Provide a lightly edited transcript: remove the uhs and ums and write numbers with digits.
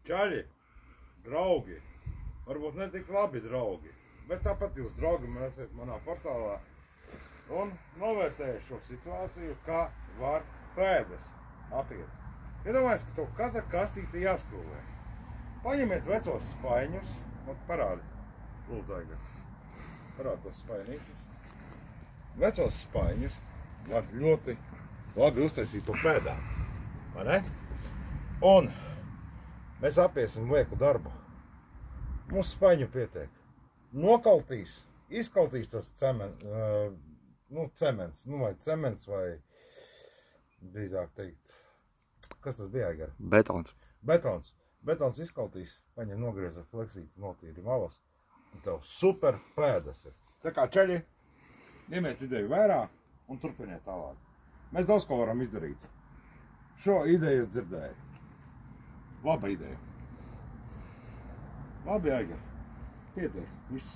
Čaļi, draugi, varbūt ne tik labi draugi, bet tāpat jūs draugi mēs esat manā portālā un novērtēju šo situāciju, kā var pēdas apiet. Iedomājies, ka to katra kastīte jāskrūvē. Paņemiet vecos spaiņus un parādi, lūdzu, Aigar, parādi tos spainītus. Vecos spaiņus var ļoti labi uztaisīt to pēdām, vai ne? Un mēs apiesim lieku darbu. Mums spaiņu pietiek. Nokaltīs, izkaltīs tas cements, vai cements, vai drīzāk teikt, kas tas bija, Aigar? Betons. Betons izkaltīs, paņem nogriez ar fleksīti, notīri malas, un tev super pēdas ir. Tā kā čaļi, ņemiet ideju vērā un turpiniet tālāk. Mēs daudz ko varam izdarīt. Šo ideju es dzirdēju. Laba ideja. Labi, Aigar. Pietiek. Viss.